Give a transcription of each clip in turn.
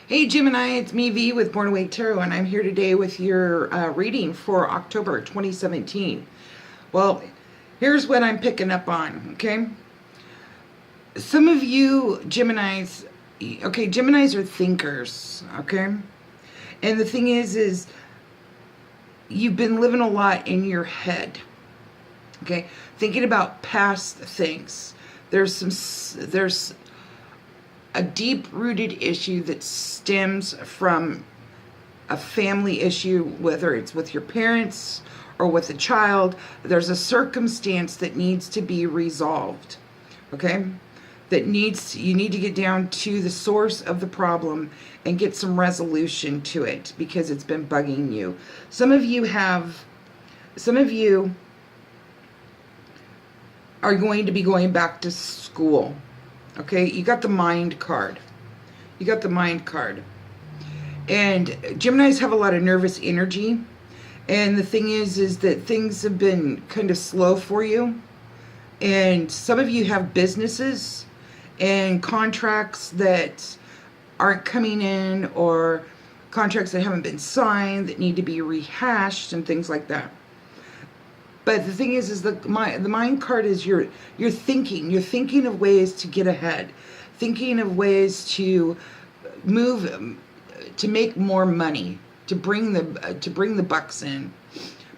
Hey Gemini, it's me V with Born Awake Tarot, and I'm here today with your reading for October 2017. Well, here's what I'm picking up on, okay? Some of you Geminis, okay, Geminis are thinkers, okay? And the thing is you've been living a lot in your head, okay? Thinking about past things. There's a deep-rooted issue that stems from a family issue, whether it's with your parents or with a child. There's a circumstance that needs to be resolved, okay? You need to get down to the source of the problem and get some resolution to it because it's been bugging you. Some of you are going to be going back to school. Okay, you got the mind card. You got the mind card. And Geminis have a lot of nervous energy. And the thing is that things have been kind of slow for you. And some of you have businesses and contracts that aren't coming in, or contracts that haven't been signed that need to be rehashed and things like that. But the thing is the mind card is you're thinking. You're thinking of ways to get ahead, thinking of ways to move, to make more money, to bring the bucks in.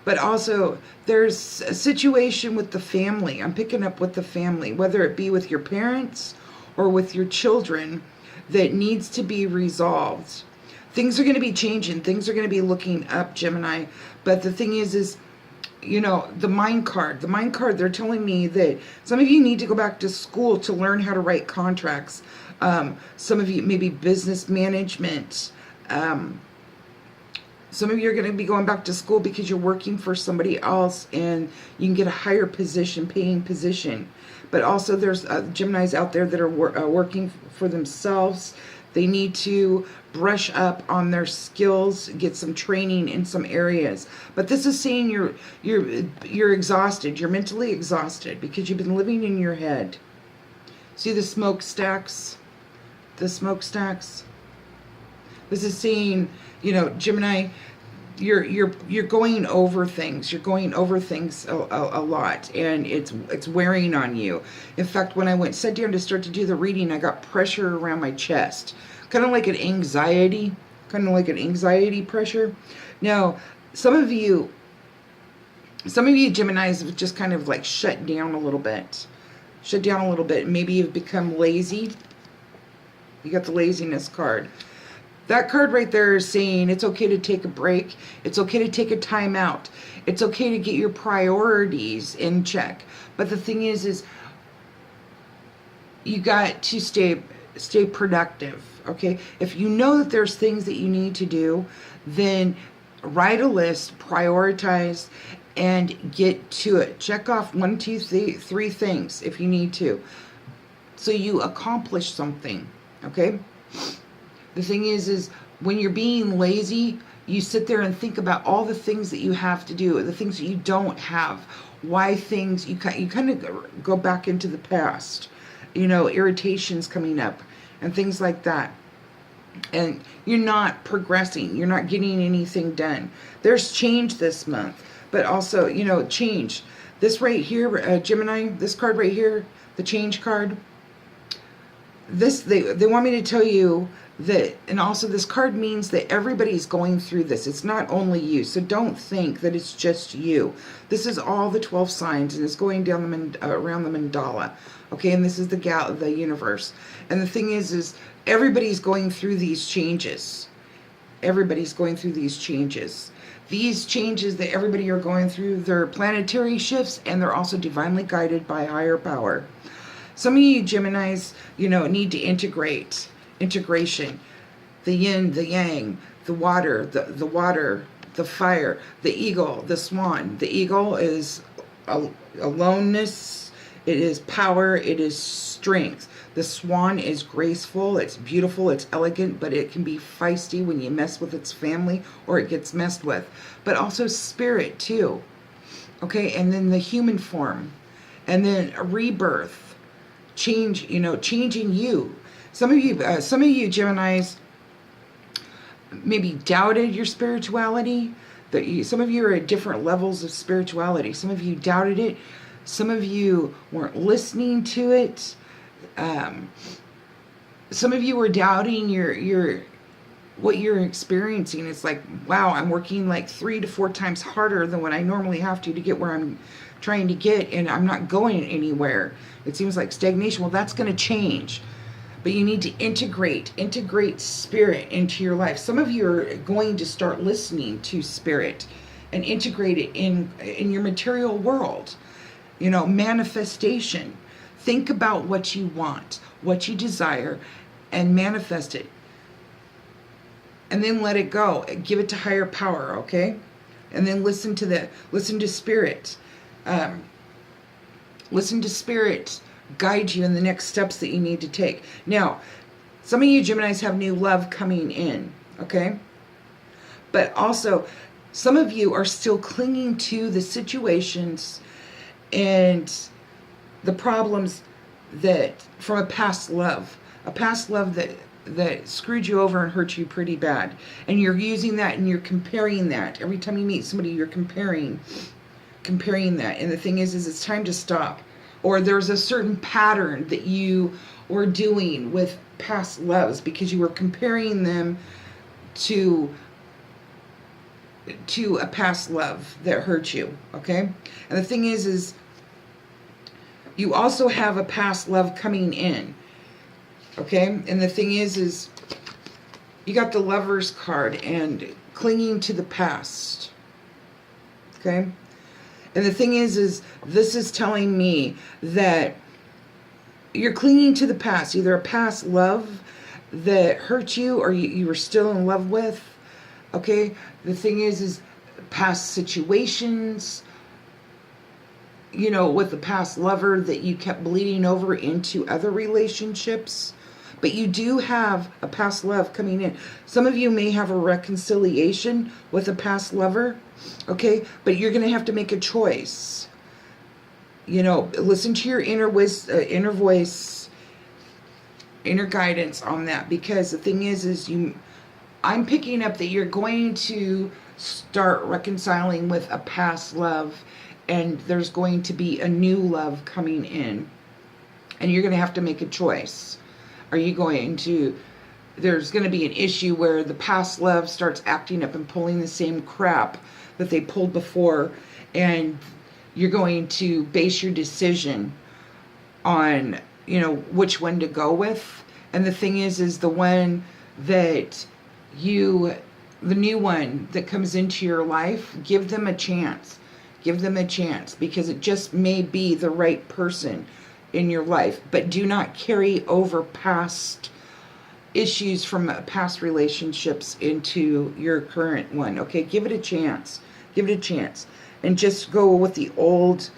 But also, there's a situation with the family. I'm picking up with the family, whether it be with your parents or with your children, that needs to be resolved. Things are going to be changing. Things are going to be looking up, Gemini. But the thing is you know, the mind card, they're telling me that some of you need to go back to school to learn how to write contracts. Some of you, maybe business management. Some of you are going to be going back to school because you're working for somebody else and you can get a higher position, paying position. But also there's Geminis out there that are working for themselves. They need to brush up on their skills, get some training in some areas. But this is saying you're exhausted. You're mentally exhausted because you've been living in your head. See the smokestacks? The smokestacks? This is saying, you know, Gemini, you're going over things. You're going over things a lot, and it's wearing on you. In fact, when I sat down to start to do the reading, I got pressure around my chest, kind of like an anxiety pressure. Now, some of you Geminis have just kind of like shut down a little bit. Maybe you've become lazy. You got the laziness card. That card right there is saying it's okay to take a break. It's okay to take a time out. It's okay to get your priorities in check. But the thing is you got to stay productive, okay? If you know that there's things that you need to do, then write a list, prioritize, and get to it. Check off 1, 2, 3 things if you need to, so you accomplish something, okay? The thing is when you're being lazy, you sit there and think about all the things that you have to do, the things that you don't have, why things, you kind of go back into the past, you know, irritations coming up and things like that. And you're not progressing. You're not getting anything done. There's change this month, but also, you know, change. This right here, Gemini, this card right here, the change card, this, they want me to tell you that, and also this card means that everybody's going through this. It's not only you. So don't think that it's just you. This is all the 12 signs, and it's going down around the mandala. Okay, and this is the universe. And the thing is everybody's going through these changes. Everybody's going through these changes. These changes that everybody are going through, they're planetary shifts, and they're also divinely guided by higher power. Some of you Geminis, you know, need to integration, the yin, the yang, the water, the fire, the eagle, the swan. The eagle is aloneness, it is power, it is strength. The swan is graceful, it's beautiful, it's elegant, but it can be feisty when you mess with its family or it gets messed with. But also spirit too. Okay, and then the human form, and then a rebirth, change, you know, changing you. Some of you Geminis, maybe doubted your spirituality. Some of you are at different levels of spirituality. Some of you doubted it. Some of you weren't listening to it. Some of you were doubting your what you're experiencing. It's like, wow, I'm working like 3 to 4 times harder than what I normally have to get where I'm trying to get, and I'm not going anywhere. It seems like stagnation. Well, that's going to change. But you need to integrate spirit into your life. Some of you are going to start listening to spirit and integrate it in your material world. You know, manifestation. Think about what you want, what you desire, and manifest it. And then let it go. Give it to higher power, okay? And then listen to spirit. Listen to spirit guide you in the next steps that you need to take. Now, some of you Geminis have new love coming in, okay? But also, some of you are still clinging to the situations and the problems that from a past love that screwed you over and hurt you pretty bad. And you're using that and you're comparing that. Every time you meet somebody, you're comparing that. And the thing is it's time to stop. Or there's a certain pattern that you were doing with past loves because you were comparing them to a past love that hurt you, okay? And the thing is you also have a past love coming in, okay? And the thing is you got the Lover's card and clinging to the past, okay? And the thing is this is telling me that you're clinging to the past, either a past love that hurt you or you were still in love with, okay? The thing is past situations, you know, with the past lover that you kept bleeding over into other relationships. But you do have a past love coming in. Some of you may have a reconciliation with a past lover, okay? But you're going to have to make a choice. You know, listen to your inner voice, inner guidance on that. Because the thing is I'm picking up that you're going to start reconciling with a past love. And there's going to be a new love coming in. And you're going to have to make a choice. Are you going to, there's going to be an issue where the past love starts acting up and pulling the same crap that they pulled before, and you're going to base your decision on, you know, which one to go with. And the thing is the one that the new one that comes into your life, give them a chance. Give them a chance, because it just may be the right person in your life. But do not carry over past issues from past relationships into your current one, okay? Give it a chance. Give it a chance. And just go with the old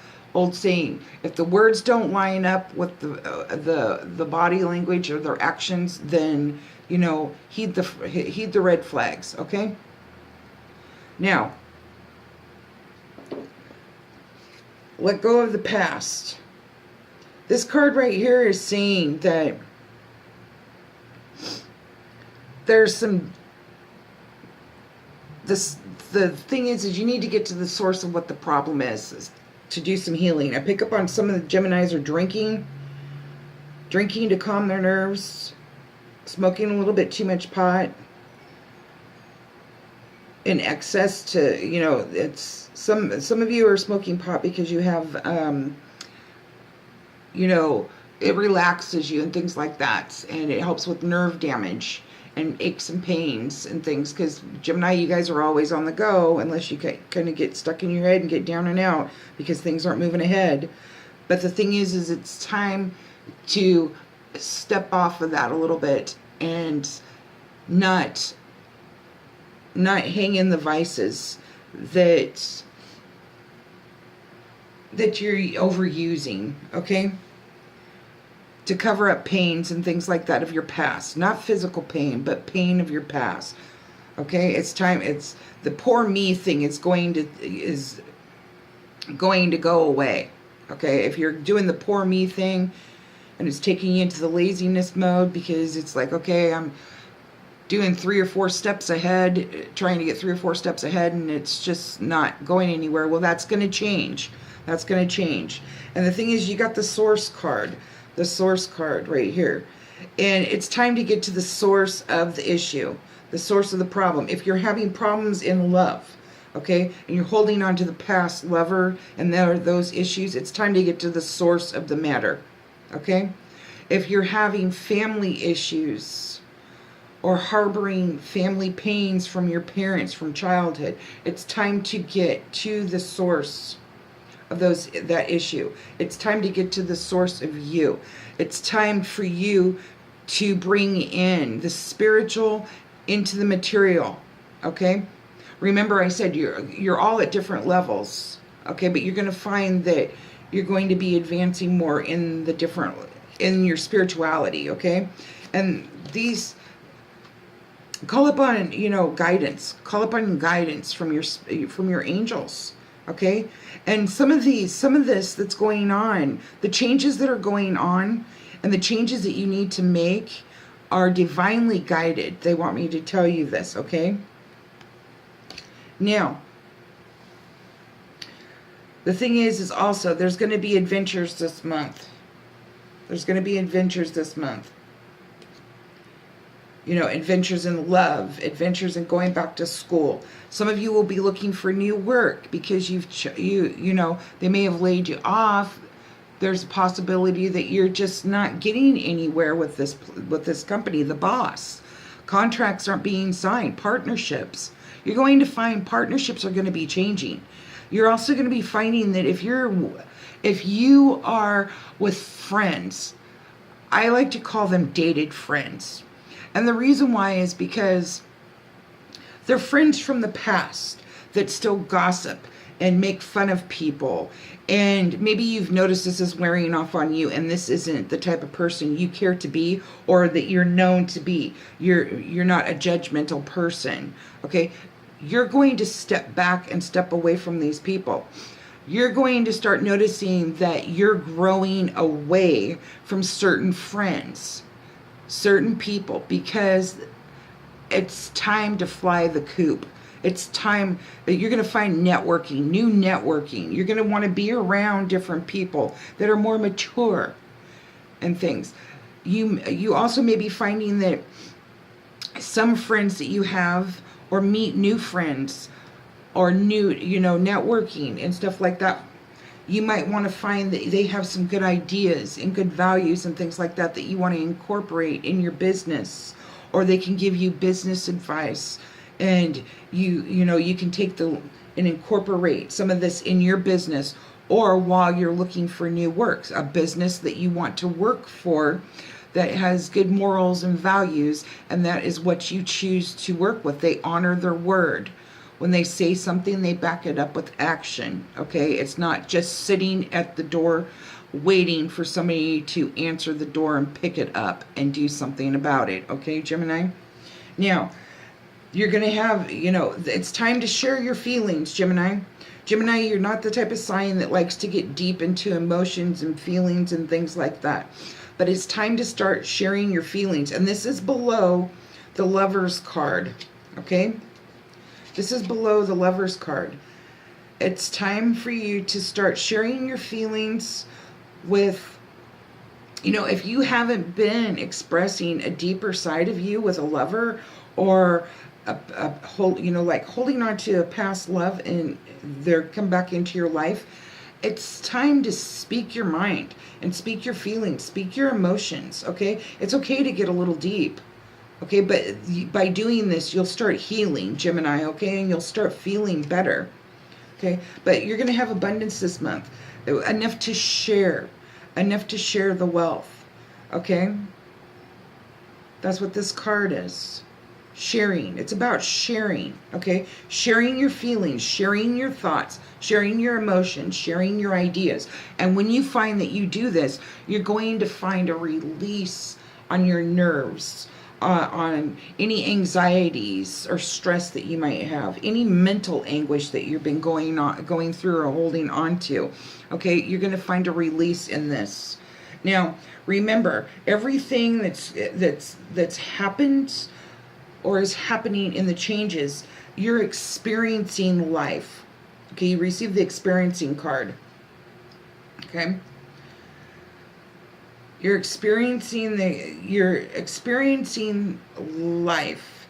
saying. If the words don't line up with the body language or their actions, then, you know, heed the red flags, okay? Now, let go of the past. This card right here is saying that there's the thing is you need to get to the source of what the problem is to do some healing. I pick up on some of the Geminis are drinking to calm their nerves, smoking a little bit too much pot in excess to, you know, it's some of you are smoking pot because you have you know, it relaxes you and things like that, and it helps with nerve damage and aches and pains and things, because Gemini, you guys are always on the go unless you kind of get stuck in your head and get down and out because things aren't moving ahead. But the thing is it's time to step off of that a little bit and not hang in the vices that you're overusing, okay? To cover up pains and things like that of your past. Not physical pain, but pain of your past. Okay? It's time. It's the poor me thing is going to go away. Okay? If you're doing the poor me thing and it's taking you into the laziness mode because it's like, okay, doing 3 or 4 steps ahead, trying to get 3 or 4 steps ahead, and it's just not going anywhere. Well, that's going to change. That's going to change. And the thing is, you got the source card right here. And it's time to get to the source of the issue, the source of the problem. If you're having problems in love, okay, and you're holding on to the past lover and there are those issues, it's time to get to the source of the matter, okay? If you're having family issues or harboring family pains from your parents from childhood, it's time to get to the source of that issue. It's time to get to the source of you. It's time for you to bring in the spiritual into the material, okay? Remember I said you're all at different levels, okay? But you're going to find that you're going to be advancing more in your spirituality, okay? And these, call upon, guidance. Call upon guidance from your angels, okay? And some of this that's going on, the changes that are going on and the changes that you need to make are divinely guided. They want me to tell you this, okay? Now, the thing is also there's going to be adventures this month. There's going to be adventures this month. Adventures in love, adventures in going back to school. Some of you will be looking for new work because they may have laid you off. There's a possibility that you're just not getting anywhere with this company, the boss. Contracts aren't being signed, partnerships. You're going to find partnerships are going to be changing. You're also going to be finding that if you are with friends, I like to call them dated friends. And the reason why is because they're friends from the past that still gossip and make fun of people. And maybe you've noticed this is wearing off on you and this isn't the type of person you care to be or that you're known to be. You're not a judgmental person, okay? You're going to step back and step away from these people. You're going to start noticing that you're growing away from certain friends, certain people, because it's time to fly the coop. It's time that you're going to find networking, new networking. You're going to want to be around different people that are more mature and things. You also may be finding that some friends that you have or meet new friends or new, networking and stuff like that. You might want to find that they have some good ideas and good values and things like that you want to incorporate in your business, or they can give you business advice, and you can take and incorporate some of this in your business, or while you're looking for new work, a business that you want to work for that has good morals and values, and that is what you choose to work with. They honor their word. When they say something, they back it up with action, okay? It's not just sitting at the door waiting for somebody to answer the door and pick it up and do something about it, okay, Gemini? Now, you're going to have, it's time to share your feelings, Gemini. Gemini, you're not the type of sign that likes to get deep into emotions and feelings and things like that. But it's time to start sharing your feelings. And this is below the Lover's card, okay? This is below the Lover's card. It's time for you to start sharing your feelings with, if you haven't been expressing a deeper side of you with a lover, or like holding on to a past love and they're come back into your life, it's time to speak your mind and speak your feelings, speak your emotions, okay? It's okay to get a little deep. Okay, but by doing this, you'll start healing, Gemini, okay? And you'll start feeling better, okay? But you're going to have abundance this month. Enough to share the wealth, okay? That's what this card is. Sharing. It's about sharing, okay? Sharing your feelings, sharing your thoughts, sharing your emotions, sharing your ideas. And when you find that you do this, you're going to find a release on your nerves, on any anxieties or stress that you might have, any mental anguish that you've been going through or holding on to. Okay, you're going to find a release in this. Now, remember, everything that's happened or is happening in the changes, you're experiencing life. Okay, you receive the experiencing card. Okay? You're experiencing life.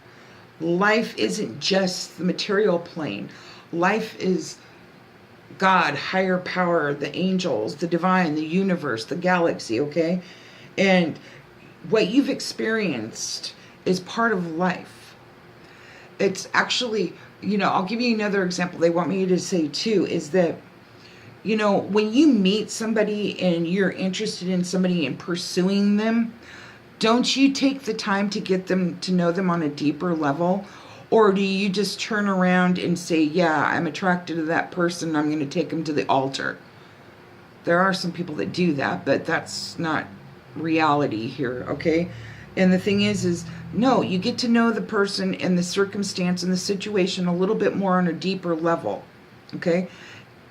Life isn't just the material plane. Life is God, higher power, the angels, the divine, the universe, the galaxy, okay? And what you've experienced is part of life. It's actually, I'll give you another example they want me to say too, is that, when you meet somebody and you're interested in somebody and pursuing them, don't you take the time to get them to know them on a deeper level? Or do you just turn around and say, yeah, I'm attracted to that person, I'm going to take them to the altar? There are some people that do that, but that's not reality here, okay? And the thing is no, you get to know the person and the circumstance and the situation a little bit more on a deeper level, okay?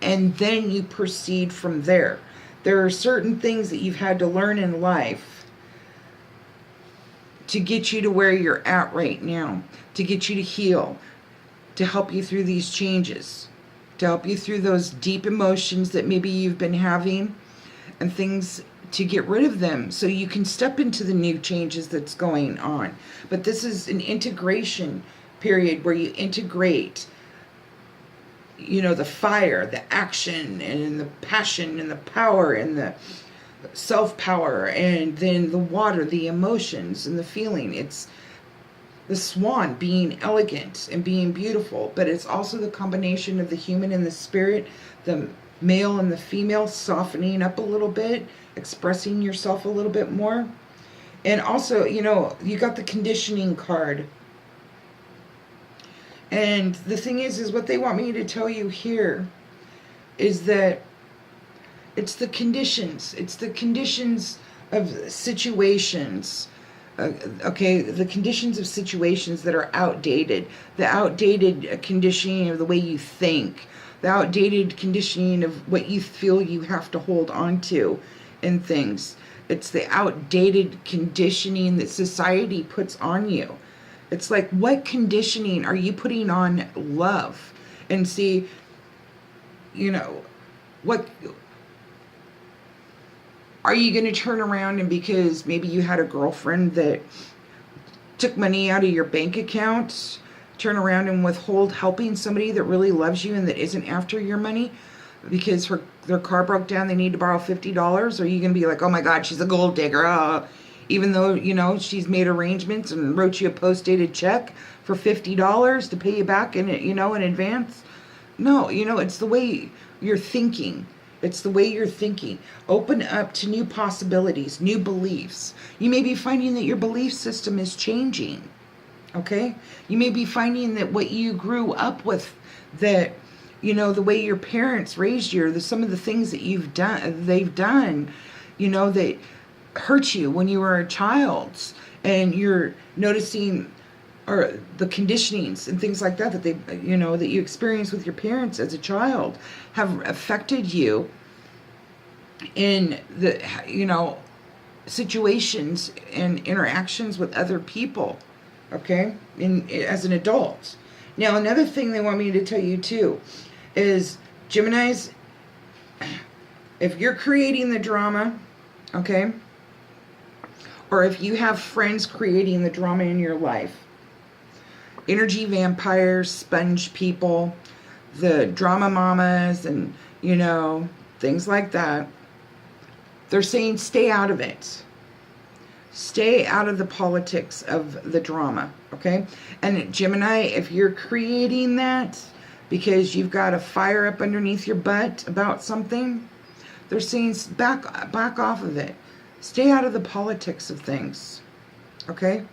And then you proceed from there. There are certain things that you've had to learn in life to get you to where you're at right now, to get you to heal, to help you through these changes, to help you through those deep emotions that maybe you've been having and things, to get rid of them so you can step into the new changes that's going on. But this is an integration period where you integrate, the fire, the action, and the passion, and the power, and the self-power, and then the water, the emotions, and the feeling. It's the swan being elegant and being beautiful, but it's also the combination of the human and the spirit, the male and the female softening up a little bit, expressing yourself a little bit more. And also, you got the conditioning card. And the thing is what they want me to tell you here is that it's the conditions. It's the conditions of situations. Okay, the conditions of situations that are outdated. The outdated conditioning of the way you think. The outdated conditioning of what you feel you have to hold on to in things. It's the outdated conditioning that society puts on you. It's like, what conditioning are you putting on love? And see, what are you going to turn around and, because maybe you had a girlfriend that took money out of your bank account, turn around and withhold helping somebody that really loves you and that isn't after your money because their car broke down, they need to borrow $50? Or are you going to be like, oh my God, she's a gold digger, even though, she's made arrangements and wrote you a post-dated check for $50 to pay you back in advance? No, it's the way you're thinking. It's the way you're thinking. Open up to new possibilities, new beliefs. You may be finding that your belief system is changing, okay? You may be finding that what you grew up with, that, the way your parents raised you, some of the things that they've done, that hurt you when you were a child, and you're noticing, or the conditionings and things like that they that you experienced with your parents as a child have affected you in the situations and interactions with other people, okay, as an adult. Now, another thing they want me to tell you too is, Geminis, if you're creating the drama, okay, or if you have friends creating the drama in your life, energy vampires, sponge people, the drama mamas, and, things like that, they're saying stay out of it. Stay out of the politics of the drama, okay? And Gemini, if you're creating that because you've got a fire up underneath your butt about something, they're saying back off of it. Stay out of the politics of things, okay?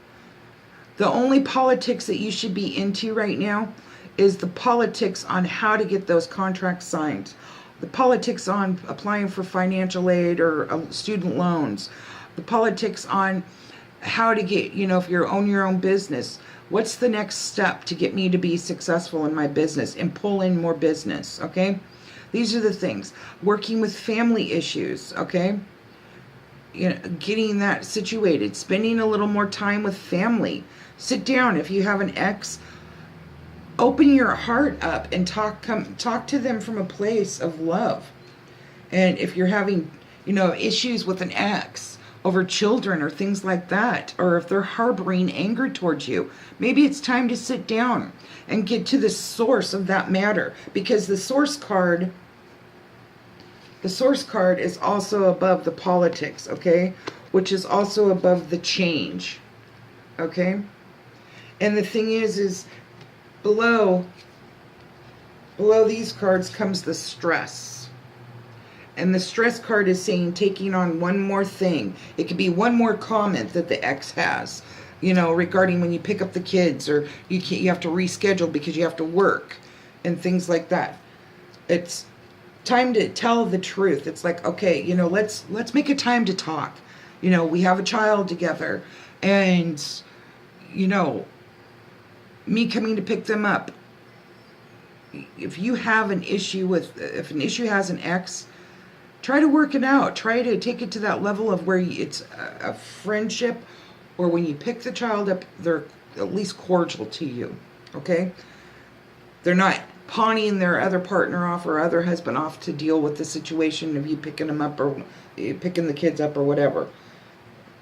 The only politics that you should be into right now is the politics on how to get those contracts signed. The politics on applying for financial aid or student loans. The politics on how to get, if you own your own business, what's the next step to get me to be successful in my business and pull in more business, okay? These are the things. Working with family issues, okay? Getting that situated, spending a little more time with family, Sit down. If you have an ex, open your heart up and talk to them from a place of love. And if you're having, issues with an ex over children or things like that, or if they're harboring anger towards you, maybe it's time to sit down and get to the source of that matter, because the source card is also above the politics, okay? Which is also above the change, okay? And the thing is below these cards comes the stress. And the stress card is saying taking on one more thing. It could be one more comment that the ex has, regarding when you pick up the kids, or you have to reschedule because you have to work and things like that. It's time to tell the truth. It's like, okay, let's make a time to talk. We have a child together, and me coming to pick them up. If an issue has an ex, try to work it out. Try to take it to that level of where it's a friendship, or when you pick the child up, they're at least cordial to you, okay? They're not pawning their other partner off or other husband off to deal with the situation of you picking them up or picking the kids up or whatever.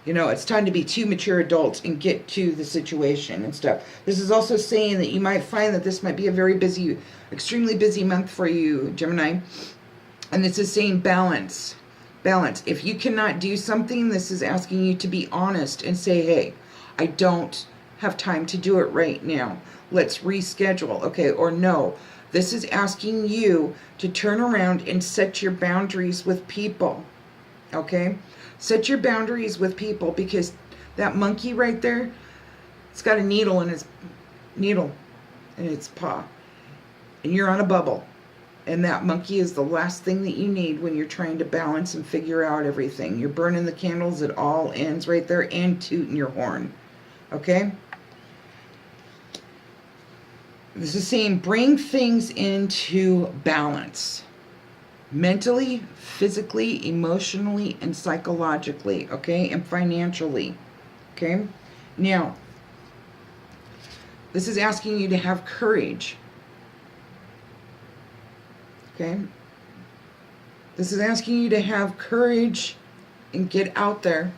It's time to be two mature adults and get to the situation and stuff. This is also saying that you might find that this might be a very busy, extremely busy month for you, Gemini. And this is saying balance. Balance. If you cannot do something, this is asking you to be honest and say, hey, I don't have time to do it right now. Let's reschedule. Okay, or no. This is asking you to turn around and set your boundaries with people. Okay? Set your boundaries with people, because that monkey right there, it's got a needle in its paw. And you're on a bubble. And that monkey is the last thing that you need when you're trying to balance and figure out everything. You're burning the candles at all ends right there and tooting your horn. Okay? This is saying bring things into balance. Mentally, physically, emotionally, and psychologically, okay? And financially, okay? Now, this is asking you to have courage, okay? This is asking you to have courage and get out there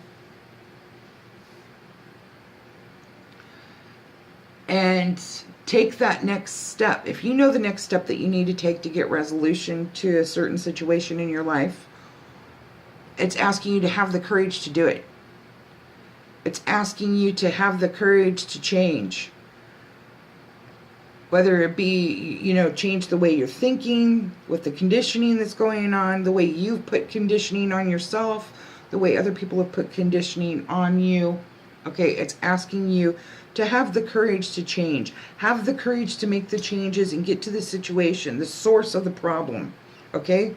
and take that next step. If you know the next step that you need to take to get resolution to a certain situation in your life, it's asking you to have the courage to do it. It's asking you to have the courage to change. Whether it be, change the way you're thinking with the conditioning that's going on, the way you've put conditioning on yourself, the way other people have put conditioning on you. Okay, it's asking you to have the courage to change. Have the courage to make the changes and get to the situation, the source of the problem. Okay?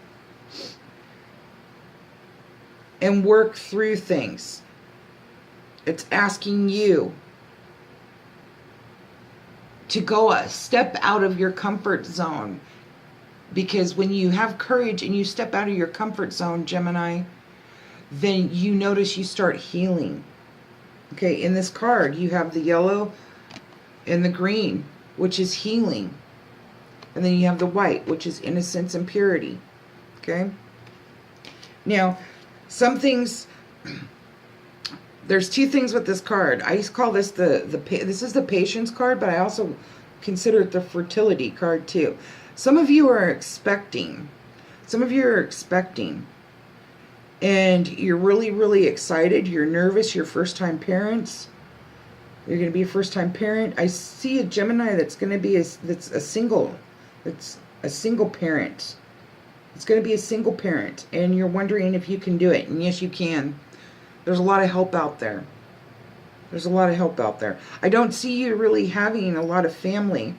And work through things. It's asking you to go a step out of your comfort zone. Because when you have courage and you step out of your comfort zone, Gemini, then you notice you start healing. Okay, in this card, you have the yellow and the green, which is healing. And then you have the white, which is innocence and purity. Okay? Now, some things, there's two things with this card. I call this this is the patience card, but I also consider it the fertility card too. Some of you are expecting. And you're really, really excited. You're nervous. You're first-time parents. You're going to be a first-time parent. I see a Gemini that's going to be a single parent. It's going to be a single parent, and you're wondering if you can do it. And yes, you can. There's a lot of help out there. I don't see you really having a lot of family.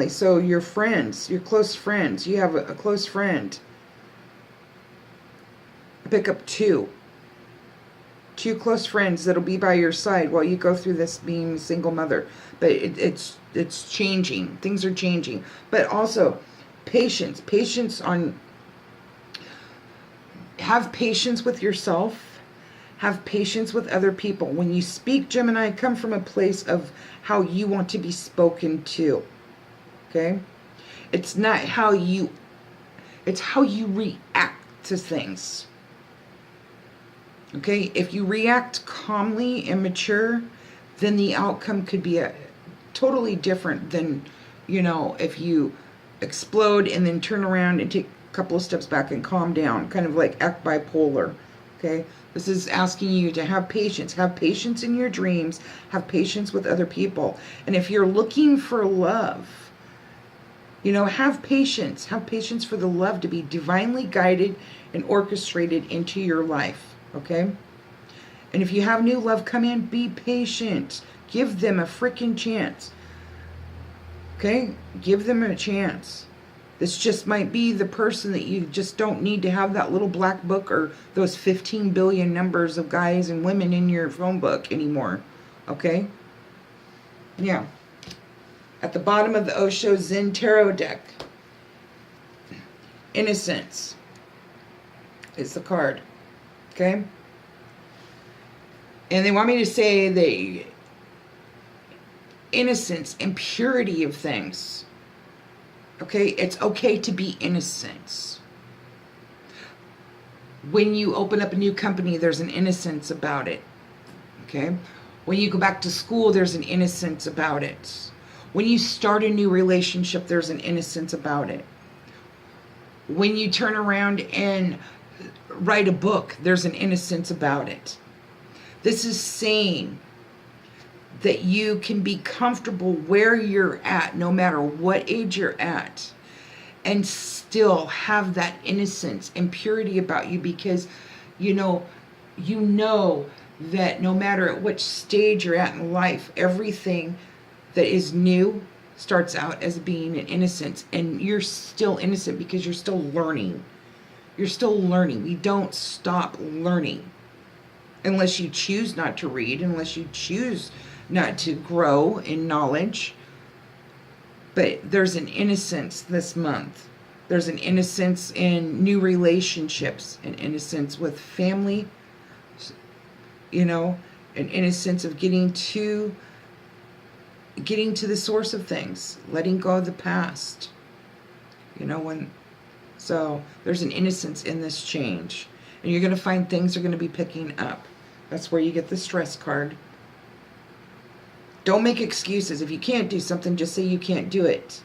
So your friends, your close friends, you have a close friend. Pick up two close friends that'll be by your side while you go through this being a single mother. But it's changing. Things are changing. But also patience. Have patience with yourself. Have patience with other people. When you speak, Gemini, come from a place of how you want to be spoken to. Okay? It's not how you, it's how you react to things. Okay? If you react calmly and mature, then the outcome could be totally different than, you know, if you explode and then turn around and take a couple of steps back and calm down, kind of like act bipolar. Okay, this is asking you to have patience in your dreams, have patience with other people. And if you're looking for love, you know, have patience for the love to be divinely guided and orchestrated into your life. Okay, and if you have new love come in, be patient, give them a freaking chance. Okay, give them a chance. This just might be the person that you just don't need to have that little black book or those 15 billion numbers of guys and women in your phone book anymore. Okay? Now, at the bottom of the Osho Zen Tarot deck, Innocence is the card. Okay? And they want me to say the innocence and purity of things. Okay, it's okay to be innocent. When you open up a new company, there's an innocence about it. Okay, when you go back to school, there's an innocence about it. When you start a new relationship, there's an innocence about it. When you turn around and write a book, there's an innocence about it. This is saying that you can be comfortable where you're at, no matter what age you're at, and still have that innocence and purity about you, because you know that no matter at which stage you're at in life, everything that is new starts out as being an innocence, and you're still innocent because you're still learning. You're still learning. We don't stop learning unless you choose not to read, unless you choose not to grow in knowledge. But there's an innocence this month. There's an innocence in new relationships, an innocence with family, you know, an innocence of getting to the source of things, letting go of the past. You know, so there's an innocence in this change. And you're going to find things are going to be picking up. That's where you get the stress card. Don't make excuses. If you can't do something, just say you can't do it.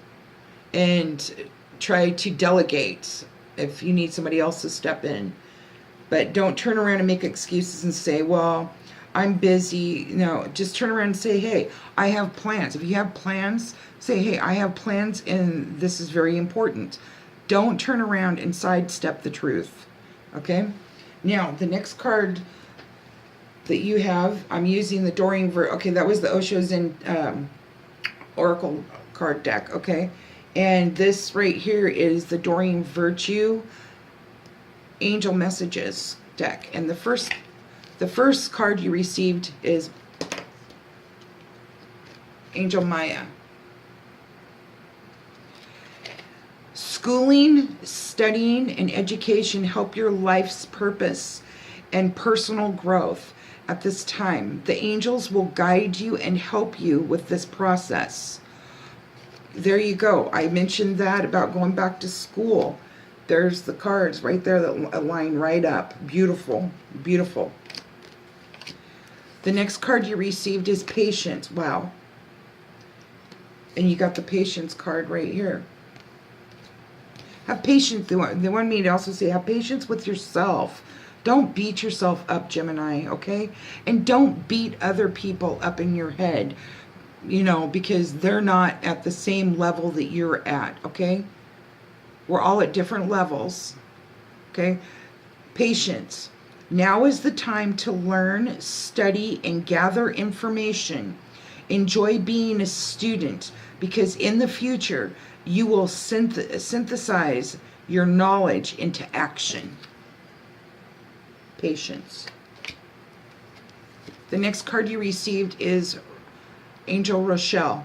And try to delegate if you need somebody else to step in. But don't turn around and make excuses and say, well, I'm busy. No, just turn around and say, hey, I have plans. If you have plans, say, hey, I have plans and this is very important. Don't turn around and sidestep the truth. Okay? Now, the next card that you have, I'm using the Doreen okay, that was the Osho Zen Oracle card deck, okay? And this right here is the Doreen Virtue Angel Messages deck. And the first card you received is Angel Maya. Schooling, studying, and education help your life's purpose and personal growth. At this time, the angels will guide you and help you with this process. There you go. I mentioned that about going back to school. There's the cards right there that line right up. Beautiful, beautiful. The next card you received is Patience. Wow. And you got the Patience card right here. Have patience. They want me to also say, have patience with yourself. Don't beat yourself up, Gemini, okay? And don't beat other people up in your head, you know, because they're not at the same level that you're at, okay? We're all at different levels, okay? Patience. Now is the time to learn, study, and gather information. Enjoy being a student, because in the future, you will synthesize your knowledge into action. Patience. The next card you received is Angel Rochelle.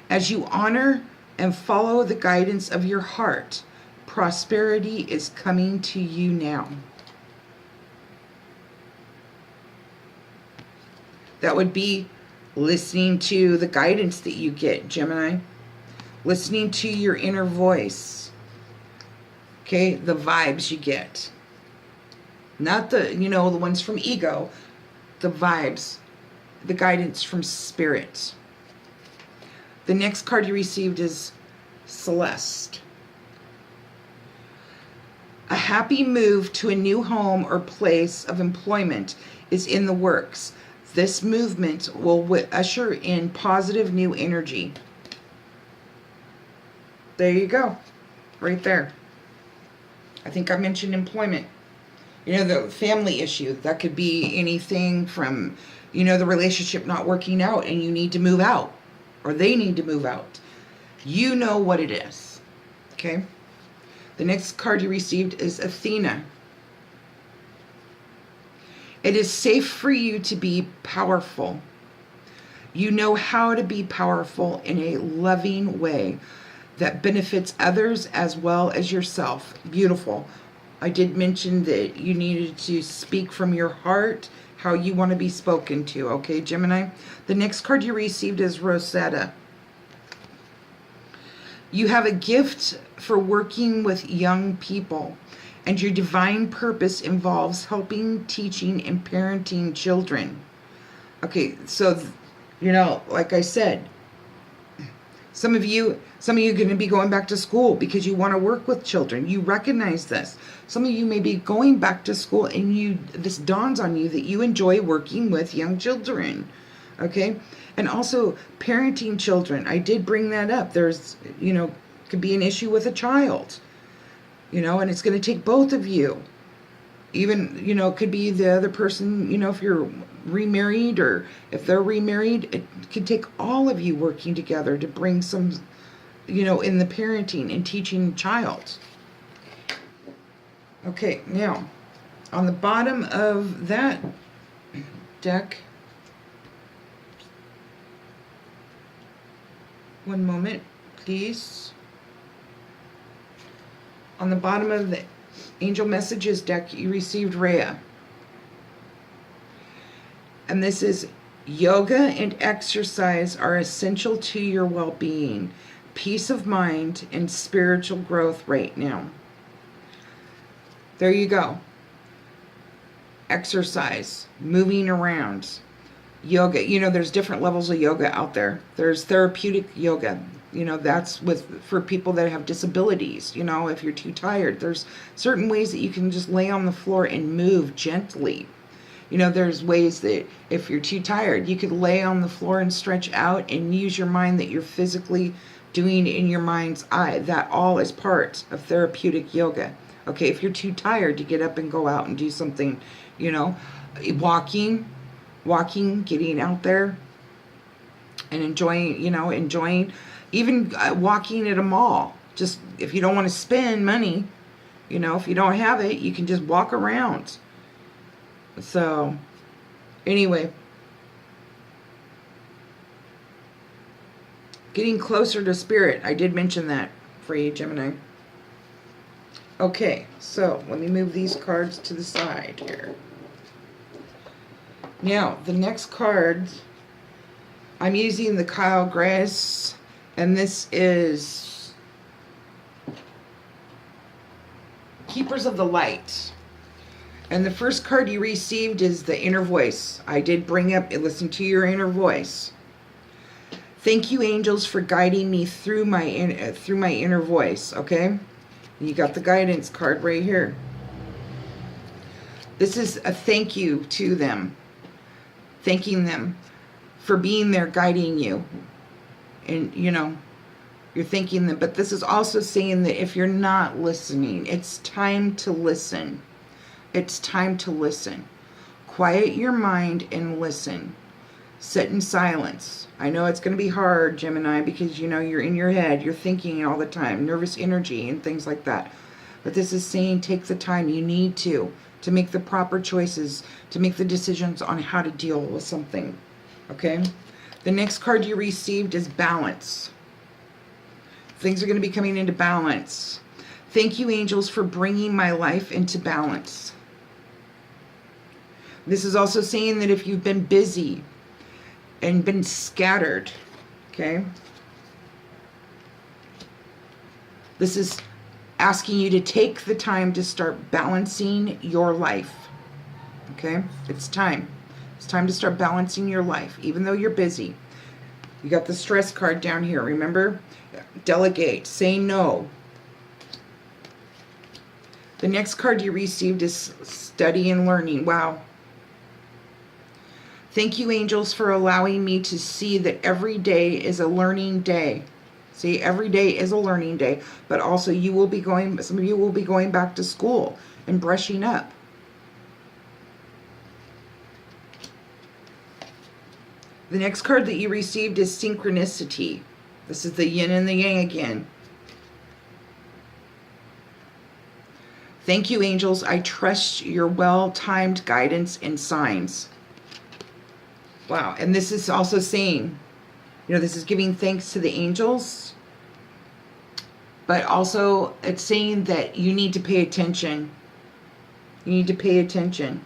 As you honor and follow the guidance of your heart, prosperity is coming to you now. That would be listening to the guidance that you get, Gemini. Listening to your inner voice. Okay, the vibes you get. Not the, the ones from ego. The vibes. The guidance from spirit. The next card you received is Celeste. A happy move to a new home or place of employment is in the works. This movement will usher in positive new energy. There you go. Right there. I think I mentioned employment. The family issue. That could be anything from, the relationship not working out and you need to move out. Or they need to move out. You know what it is. Okay? The next card you received is Athena. It is safe for you to be powerful. You know how to be powerful in a loving way that benefits others as well as yourself. Beautiful. I did mention that you needed to speak from your heart, how you want to be spoken to. Okay, Gemini? The next card you received is Rosetta. You have a gift for working with young people, and your divine purpose involves helping, teaching, and parenting children. Okay, so, like I said, some of you are going to be going back to school because you want to work with children. You recognize this. Some of you may be going back to school and this dawns on you that you enjoy working with young children. Okay? And also parenting children. I did bring that up. There's, could be an issue with a child. And it's going to take both of you. Even, it could be the other person, if you're remarried or if they're remarried, it could take all of you working together to bring some, in the parenting and teaching the child. Okay, now, on the bottom of that deck, one moment, please. On the bottom of the Angel Messages deck, you received Rhea. And this is, yoga and exercise are essential to your well-being, peace of mind, and spiritual growth right now. There you go. Exercise, moving around, yoga. There's different levels of yoga out there. There's therapeutic yoga. That's for people that have disabilities. If you're too tired, there's certain ways that you can just lay on the floor and move gently. There's ways that if you're too tired, you could lay on the floor and stretch out and use your mind that you're physically doing in your mind's eye. That all is part of therapeutic yoga. Okay, if you're too tired to get up and go out and do something, walking, getting out there and enjoying, even walking at a mall. Just if you don't want to spend money, if you don't have it, you can just walk around. So, anyway, getting closer to spirit. I did mention that for you, Gemini. Okay, so let me move these cards to the side here. Now, the next card, I'm using the Kyle Grace, and this is Keepers of the Light. And the first card you received is the inner voice. I did bring up, listen to your inner voice. Thank you, angels, for guiding me through my inner voice, okay? You got the guidance card right here. This is a thank you to them. Thanking them for being there, guiding you. And, you're thanking them. But this is also saying that if you're not listening, it's time to listen. It's time to listen. Quiet your mind and listen. Sit in silence. I know it's going to be hard, Gemini, because, you're in your head. You're thinking all the time. Nervous energy and things like that. But this is saying take the time you need to make the proper choices, to make the decisions on how to deal with something. Okay? The next card you received is balance. Things are going to be coming into balance. Thank you, angels, for bringing my life into balance. This is also saying that if you've been busy, and been scattered. Okay? This is asking you to take the time to start balancing your life. Okay? It's time. It's time to start balancing your life, even though you're busy. You got the stress card down here, remember? Delegate. Say no. The next card you received is study and learning. Wow. Thank you, angels, for allowing me to see that every day is a learning day. See, every day is a learning day, but also some of you will be going back to school and brushing up. The next card that you received is synchronicity. This is the yin and the yang again. Thank you, angels. I trust your well-timed guidance and signs. Wow. And this is also saying, this is giving thanks to the angels, but also it's saying that you need to pay attention. You need to pay attention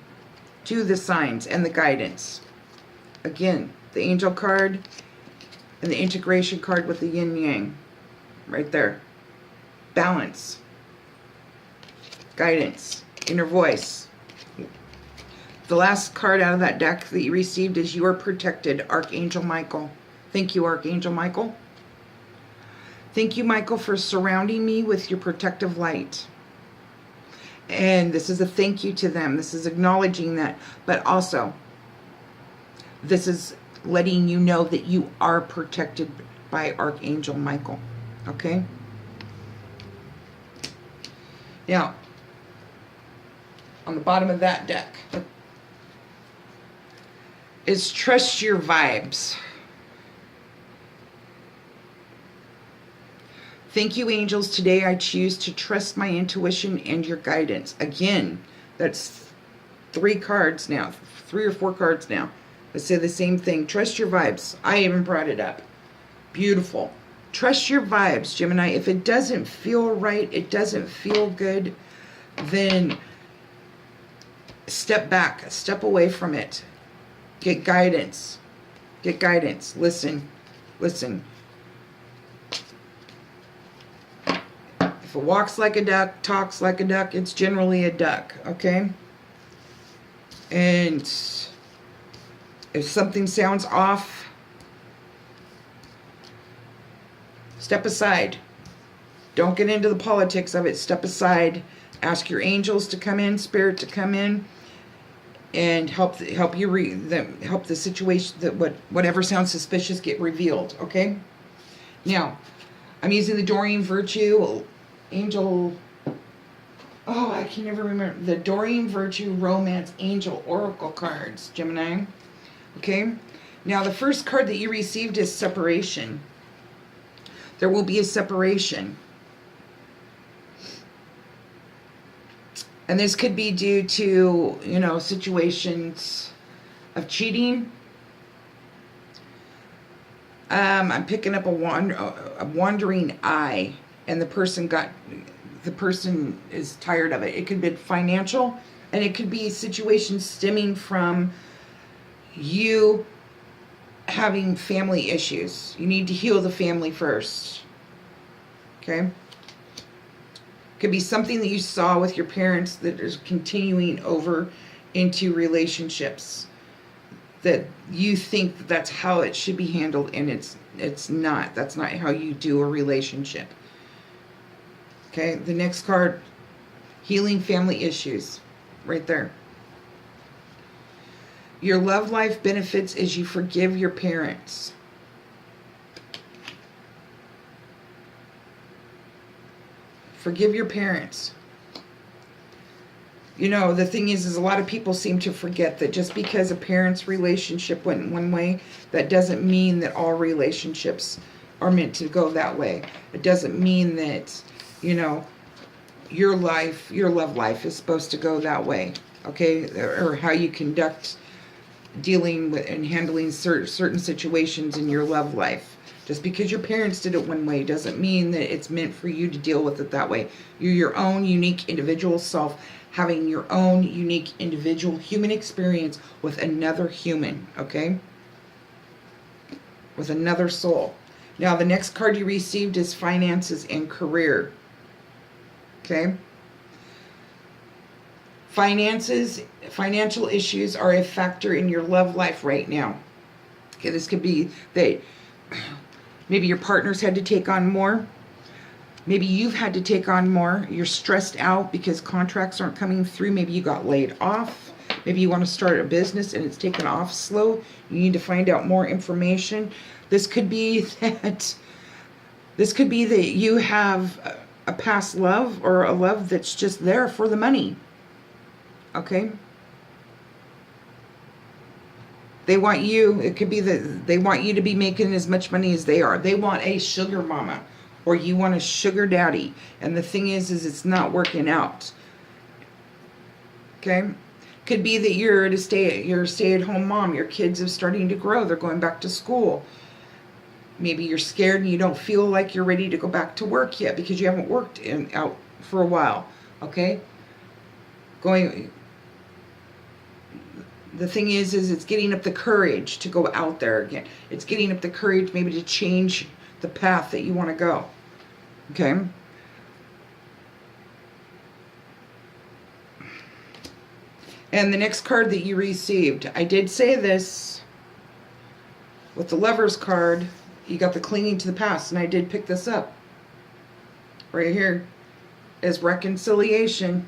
to the signs and the guidance. Again, the angel card and the integration card with the yin yang right there. Balance. Guidance. Inner voice. The last card out of that deck that you received is You Are Protected, Archangel Michael. Thank you, Archangel Michael. Thank you, Michael, for surrounding me with your protective light. And this is a thank you to them. This is acknowledging that. But also, this is letting you know that you are protected by Archangel Michael. Okay? Now, on the bottom of that deck is Trust Your Vibes. Thank you, angels. Today I choose to trust my intuition and your guidance. Again, that's 3 cards now. 3 or 4 cards now. That say the same thing. Trust your vibes. I even brought it up. Beautiful. Trust your vibes, Gemini. If it doesn't feel right, it doesn't feel good, then step back. Step away from it. Get guidance. Get guidance. Listen. Listen. If it walks like a duck, talks like a duck, it's generally a duck, okay? And if something sounds off, step aside. Don't get into the politics of it. Step aside. Ask your angels to come in, spirit to come in, and help the situation, that whatever sounds suspicious get revealed. Okay. Now, I'm using the Doreen Virtue Angel. Oh, I can never remember the Doreen Virtue Romance Angel Oracle cards, Gemini. Okay. Now, the first card that you received is separation. There will be a separation. And this could be due to, situations of cheating. I'm picking up a wandering eye, and the person is tired of it. It could be financial, and it could be situations stemming from you having family issues. You need to heal the family first. Okay? Could be something that you saw with your parents that is continuing over into relationships that you think that's how it should be handled, and it's not. That's not how you do a relationship. Okay, the next card, healing family issues, right there. Your love life benefits as you forgive your parents. Forgive your parents. The thing is a lot of people seem to forget that just because a parent's relationship went one way, that doesn't mean that all relationships are meant to go that way. It doesn't mean that, your love life is supposed to go that way. Okay? Or how you conduct dealing with and handling certain situations in your love life. Just because your parents did it one way doesn't mean that it's meant for you to deal with it that way. You're your own unique individual self, having your own unique individual human experience with another human, okay? with another soul. Now, the next card you received is finances and career. Okay? Finances, financial issues are a factor in your love life right now. Okay, this could be that maybe your partner's had to take on more. Maybe you've had to take on more. You're stressed out because contracts aren't coming through. Maybe you got laid off. Maybe you want to start a business and it's taken off slow. You need to find out more information. This could be that you have a past love or a love that's just there for the money. Okay? They want you, it could be that they want you to be making as much money as they are. They want a sugar mama, or you want a sugar daddy. And the thing is it's not working out. Okay? Could be that you're a stay-at-home mom. Your kids are starting to grow. They're going back to school. Maybe you're scared and you don't feel like you're ready to go back to work yet because you haven't worked out for a while. Okay? The thing is it's getting up the courage to go out there again. It's getting up the courage maybe to change the path that you want to go. Okay? And the next card that you received, I did say this with the Lover's card, you got the clinging to the past, and I did pick this up. Right here is reconciliation.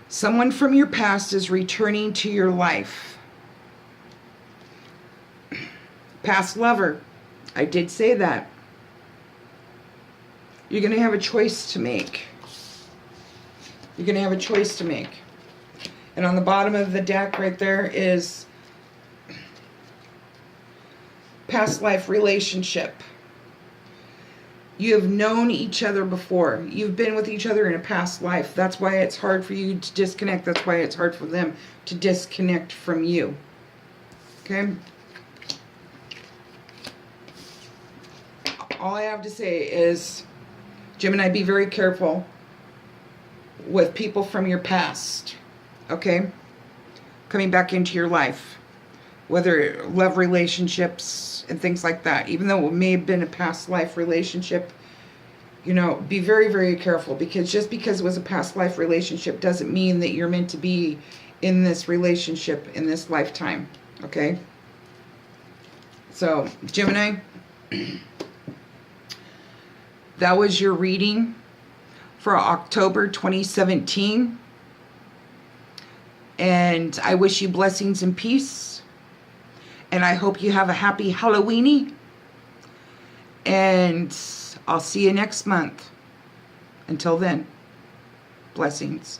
Someone from your past is returning to your life. Past lover. I did say that. You're going to have a choice to make. You're going to have a choice to make. And on the bottom of the deck right there is past life relationship. You have known each other before. You've been with each other in a past life. That's why it's hard for you to disconnect. That's why it's hard for them to disconnect from you. Okay? All I have to say is, Gemini, be very careful with people from your past. Okay? Coming back into your life. Whether love relationships and things like that. Even though it may have been a past life relationship, you know, be very, very careful. Because just because it was a past life relationship doesn't mean that you're meant to be in this relationship in this lifetime. Okay? So, Gemini, that was your reading for October 2017. And I wish you blessings and peace. And I hope you have a happy Halloweeny. And I'll see you next month. Until then, blessings.